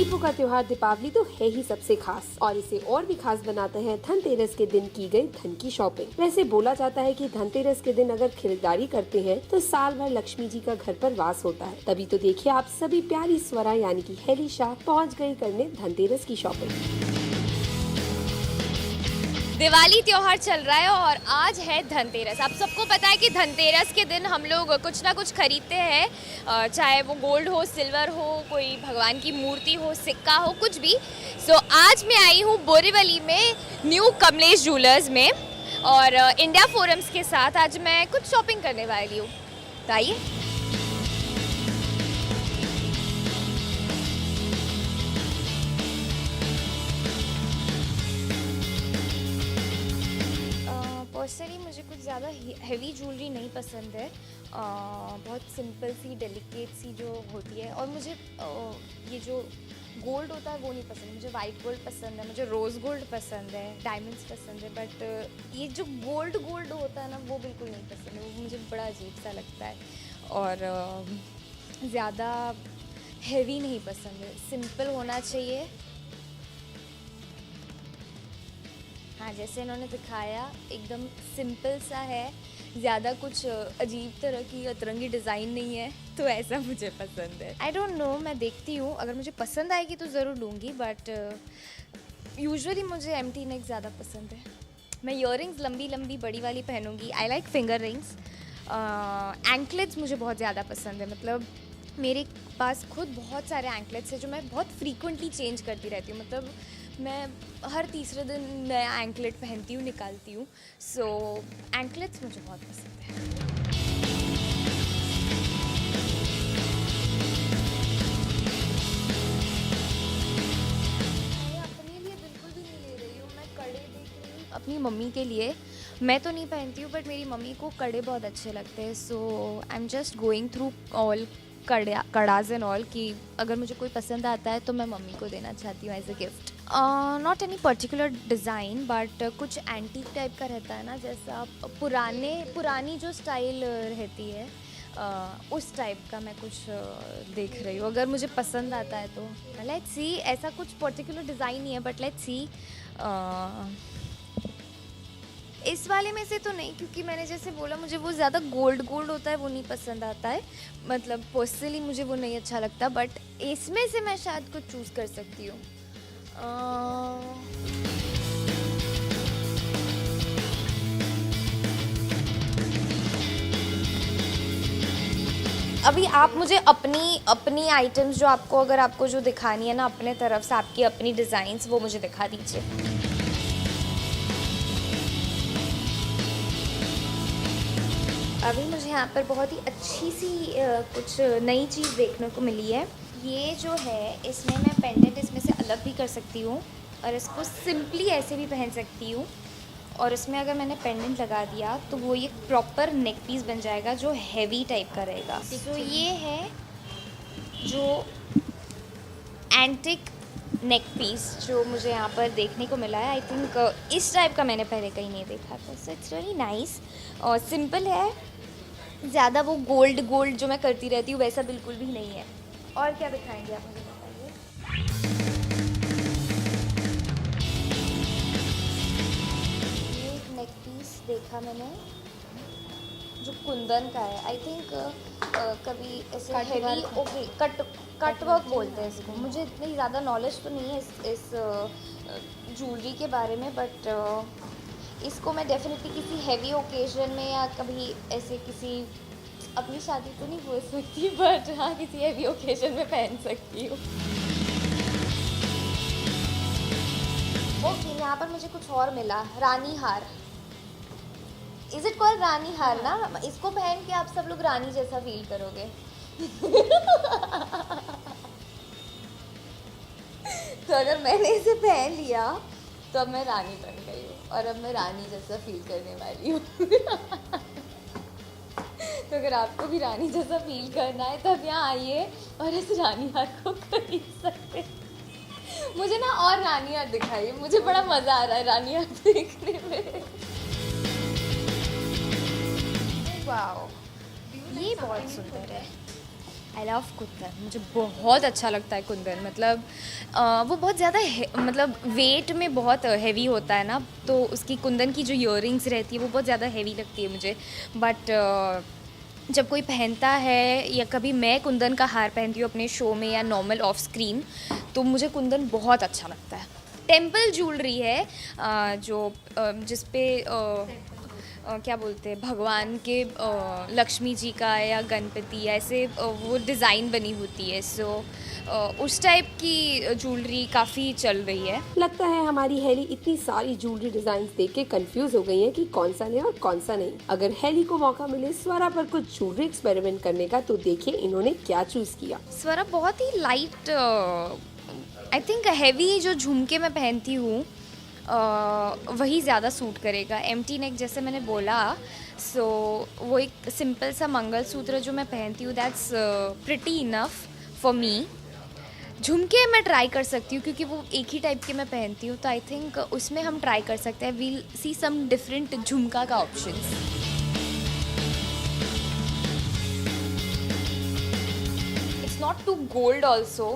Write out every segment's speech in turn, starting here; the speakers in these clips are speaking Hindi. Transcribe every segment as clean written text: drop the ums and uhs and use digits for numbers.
दीपों का त्योहार दीपावली तो है ही सबसे खास और इसे और भी खास बनाते हैं धनतेरस के दिन की गई धन की शॉपिंग। वैसे बोला जाता है कि धनतेरस के दिन अगर खरीदारी करते हैं तो साल भर लक्ष्मी जी का घर पर वास होता है। तभी तो देखिए आप सभी प्यारी स्वरा यानी कि हेली शाह पहुँच गयी करने धनतेरस की शॉपिंग। दिवाली त्योहार चल रहा है और आज है धनतेरस। आप सबको पता है कि धनतेरस के दिन हम लोग कुछ ना कुछ खरीदते हैं, चाहे वो गोल्ड हो, सिल्वर हो, कोई भगवान की मूर्ति हो, सिक्का हो, कुछ भी। सो आज मैं आई हूँ बोरीवली में न्यू कमलेश ज्वेलर्स में और इंडिया फोरम्स के साथ आज मैं कुछ शॉपिंग करने वाली हूँ। तो आइए। पर्सनली मुझे कुछ ज़्यादा हेवी ज्वेलरी नहीं पसंद है, बहुत सिंपल सी डेलिकेट सी जो होती है। और मुझे ये जो गोल्ड होता है वो नहीं पसंद। मुझे वाइट गोल्ड पसंद है, मुझे रोज़ गोल्ड पसंद है, डायमंड्स पसंद है, बट ये जो गोल्ड होता है ना वो बिल्कुल नहीं पसंद है। वो मुझे बड़ा अजीब सा लगता है और ज़्यादा हेवी नहीं पसंद है, सिंपल होना चाहिए। हाँ, जैसे इन्होंने दिखाया एकदम सिंपल सा है, ज़्यादा कुछ अजीब तरह की अतरंगी डिज़ाइन नहीं है, तो ऐसा मुझे पसंद है। आई डोंट नो, मैं देखती हूँ, अगर मुझे पसंद आएगी तो ज़रूर लूँगी, बट यूजुअली मुझे एम्प्टी नेक ज़्यादा पसंद है। मैं ईयररिंग्स लंबी लंबी बड़ी वाली पहनूँगी। I like finger rings. Anklets मुझे बहुत ज़्यादा पसंद है, मतलब मेरे पास खुद बहुत सारे एंकलेट्स हैं जो मैं बहुत फ्रीक्वेंटली चेंज करती रहती हूँ। मतलब मैं हर तीसरे दिन नया एंकलेट पहनती हूँ, निकालती हूँ। सो एंकलेट्स मुझे बहुत पसंद है। मैं अपने लिए बिल्कुल भी नहीं ले रही हूँ, मैं कड़े देख रही हूँ अपनी मम्मी के लिए। मैं तो नहीं पहनती हूँ बट मेरी मम्मी को कड़े बहुत अच्छे लगते हैं। So I am just going through all कड़ाज एंड ऑल कि अगर मुझे कोई पसंद आता है तो मैं मम्मी को देना चाहती हूँ as a gift. Not any particular design but कुछ एंटीक टाइप का रहता है ना, जैसा पुरानी जो स्टाइल रहती है उस टाइप का मैं कुछ देख रही हूँ। अगर मुझे पसंद आता है तो लेट्स सी। ऐसा कुछ पर्टिकुलर डिज़ाइन नहीं है बट लेट्स सी। इस वाले में से तो नहीं, क्योंकि मैंने जैसे बोला मुझे वो ज़्यादा गोल्ड होता है वो नहीं पसंद आता है। मतलब पर्सनली मुझे वो नहीं अच्छा लगता, बट इसमें से मैं शायद कुछ चूज़ कर सकती हूँ। अभी आप मुझे अपनी आइटम्स जो आपको जो दिखानी है ना अपने तरफ से, आपकी अपनी डिज़ाइंस, वो मुझे दिखा दीजिए। अभी मुझे यहाँ पर बहुत ही अच्छी सी कुछ नई चीज़ देखने को मिली है। ये जो है इसमें मैं पेंडेंट इसमें से अलग भी कर सकती हूँ और इसको सिंपली ऐसे भी पहन सकती हूँ। और इसमें अगर मैंने पेंडेंट लगा दिया तो वो ये प्रॉपर नेक पीस बन जाएगा जो हैवी टाइप का रहेगा। तो ये है जो एंटिक नेक पीस जो मुझे यहाँ पर देखने को मिला है। आई थिंक इस टाइप का मैंने पहले कहीं नहीं देखा था। सो इट्स वेरी नाइस और सिंपल है, ज़्यादा वो गोल्ड जो मैं करती रहती हूँ वैसा बिल्कुल भी नहीं है। और क्या दिखाएंगे आप मुझे बताइए। ये एक नेक पीस देखा मैंने जो कुंदन का है। आई थिंक कभी ऐसे हेवी ओके कट वर्क बोलते हैं इसको। मुझे इतनी ज़्यादा नॉलेज तो नहीं है इस ज्वेलरी के बारे में, बट इसको मैं डेफिनेटली किसी हैवी ओकेजन में या कभी ऐसे किसी अपनी शादी तो नहीं बोल सकती बट हाँ किसी हैवी ओकेजन में पहन सकती हूँ। ओके, यहाँ पर मुझे कुछ और मिला, रानी हार। इज इट कॉल्ड रानी हार ना? इसको पहन के आप सब लोग रानी जैसा फील करोगे। तो अगर मैंने इसे पहन लिया तो अब मैं रानी बन गई हूँ और अब मैं रानी जैसा फील करने वाली हूँ। तो अगर आपको भी रानी जैसा फील करना है तो अब यहाँ आइए और इस रानी हार को खरीद सकते हैं। मुझे ना और रानी हार दिखाइए, मुझे बड़ा मज़ा आ रहा है रानी हार देखने में। वाओ, ये बहुत सुंदर है। आई लव कुंदन, मुझे बहुत अच्छा लगता है कुंदन। मतलब वो बहुत ज़्यादा मतलब वेट में बहुत हैवी होता है ना, तो उसकी कुंदन की जो ईयरिंग्स रहती है वो बहुत ज़्यादा हैवी लगती है मुझे। बट जब कोई पहनता है या कभी मैं कुंदन का हार पहनती हूँ अपने शो में या नॉर्मल ऑफ स्क्रीन, तो मुझे कुंदन बहुत अच्छा लगता है। टेम्पल ज्वेलरी है जो जिस पे क्या बोलते हैं, भगवान के लक्ष्मी जी का या गणपति ऐसे वो डिज़ाइन बनी होती है। सो उस टाइप की ज्वेलरी काफ़ी चल रही है। लगता है हमारी हेली इतनी सारी ज्वेलरी डिजाइन देख के कंफ्यूज हो गई है कि कौन सा लें और कौन सा नहीं। अगर हेली को मौका मिले स्वरा पर कुछ ज्वेलरी एक्सपेरिमेंट करने का, तो देखिए इन्होंने क्या चूज किया। स्वरा बहुत ही लाइट, आई थिंक हैवी जो झुमके मैं पहनती हूँ वही ज़्यादा सूट करेगा। एम्प्टी नेक जैसे मैंने बोला, सो वो एक सिंपल सा मंगलसूत्र जो मैं पहनती हूँ, that's pretty enough for me. झुमके मैं ट्राई कर सकती हूँ क्योंकि वो एक ही टाइप के मैं पहनती हूँ, तो आई थिंक उसमें हम ट्राई कर सकते हैं। वील सी सम डिफरेंट झुमका का option. It's not too gold also,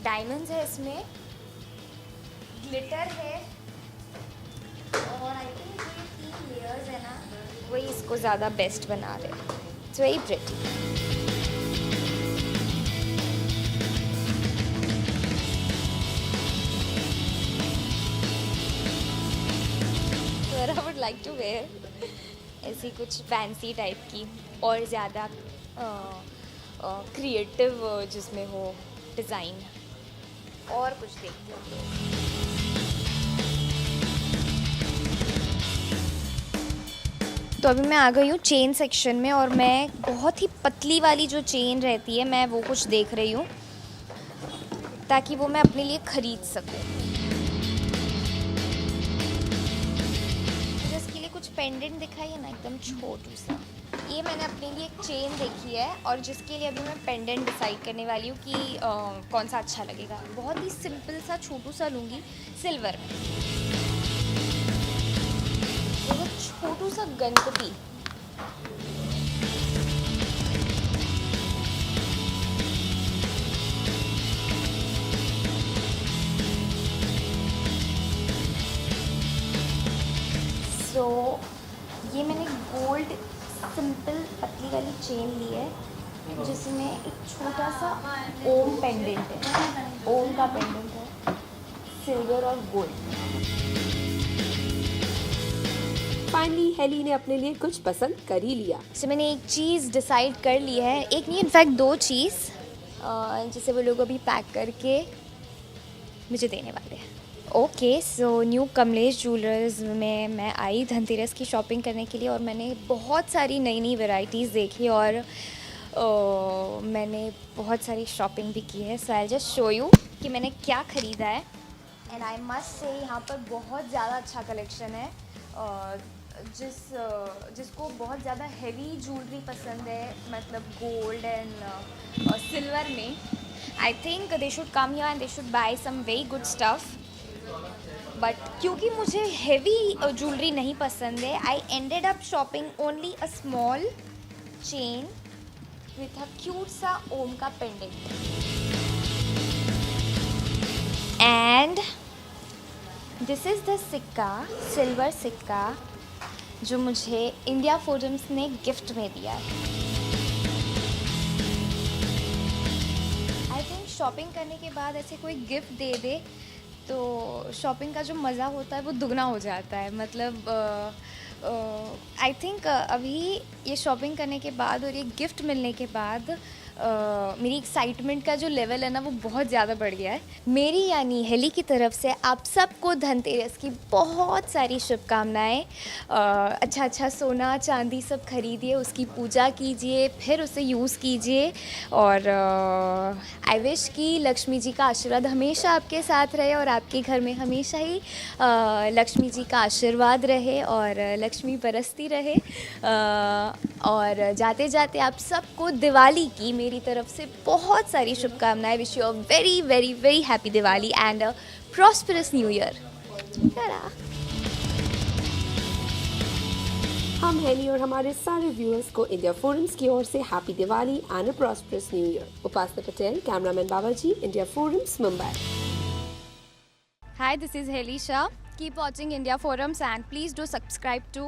diamonds है इसमें, ग्लिटर है, और आई थिंक ये 3 लेयर्स है ना, वही इसको ज़्यादा बेस्ट बना रहे हैं। It's very pretty. So I would like to wear ऐसी कुछ फैंसी टाइप की और ज़्यादा क्रिएटिव जिसमें हो डिज़ाइन, और कुछ देखते हो। तो अभी मैं आ गई हूँ चेन सेक्शन में, और मैं बहुत ही पतली वाली जो चेन रहती है मैं वो कुछ देख रही हूँ ताकि वो मैं अपने लिए ख़रीद सकूँ। मुझे इसके लिए कुछ पेंडेंट दिखाई है ना, एकदम छोटू सा। ये मैंने अपने लिए एक चेन देखी है और जिसके लिए अभी मैं पेंडेंट डिसाइड करने वाली हूँ कि कौन सा अच्छा लगेगा। बहुत ही सिंपल सा छोटू सा लूँगी सिल्वर में। वो छोटू सा गणपति, सो ये मैंने गोल्ड सिंपल पतली वाली चेन ली है जिसमें एक छोटा सा ओम पेंडेंट है, ओम का पेंडेंट है, सिल्वर और गोल्ड। फाइनली हेली ने अपने लिए कुछ पसंद कर ही लिया। सो मैंने एक चीज़ डिसाइड कर ली है, एक नहीं इनफैक्ट 2 चीज़, जिसे वो लोग अभी पैक करके मुझे देने वाले हैं। Okay, so new Kamlesh jewellers में मैं आई धनतेरस की शॉपिंग करने के लिए, और मैंने बहुत सारी नई नई वैरायटीज़ देखी और मैंने बहुत सारी शॉपिंग भी की है। सो आई जस्ट शो यू कि मैंने क्या ख़रीदा है। एंड आई मस्ट से यहाँ पर बहुत ज़्यादा अच्छा कलेक्शन है। जिसको बहुत ज़्यादा हैवी ज्वेलरी पसंद है, मतलब गोल्ड एंड सिल्वर में, I think they should come here and they should buy some very good stuff. But क्योंकि मुझे हैवी ज्वेलरी नहीं पसंद है, I ended up shopping only a small chain with a cute सा ओम का pendant. And this is the सिक्का, सिल्वर सिक्का, जो मुझे इंडिया फोरम्स ने गिफ्ट में दिया है। आई थिंक शॉपिंग करने के बाद ऐसे कोई गिफ्ट दे दे तो शॉपिंग का जो मज़ा होता है वो दुगना हो जाता है। मतलब आई थिंक अभी ये शॉपिंग करने के बाद और ये गिफ्ट मिलने के बाद मेरी एक्साइटमेंट का जो लेवल है ना वो बहुत ज़्यादा बढ़ गया है। मेरी यानी हेली की तरफ से आप सबको धनतेरस की बहुत सारी शुभकामनाएं। अच्छा अच्छा सोना चांदी सब खरीदिए, उसकी पूजा कीजिए, फिर उसे यूज़ कीजिए, और आई विश कि लक्ष्मी जी का आशीर्वाद हमेशा आपके साथ रहे और आपके घर में हमेशा ही लक्ष्मी जी का आशीर्वाद रहे और लक्ष्मी बरसती रहे। और जाते जाते आप सबको दिवाली की मेरी तरफ से बहुत सारी शुभकामनाएं। Wish you a very very very happy Diwali and a prosperous new year. हम हेली और हमारे सारे व्यूअर्स को इंडिया फोरम्स की ओर से happy Diwali and a prosperous new year. Upasana Patel, cameraman Babaji, India forums, Mumbai. Hi, this is Heli Shah. Keep watching India Forums and please do subscribe to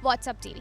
WhatsApp TV.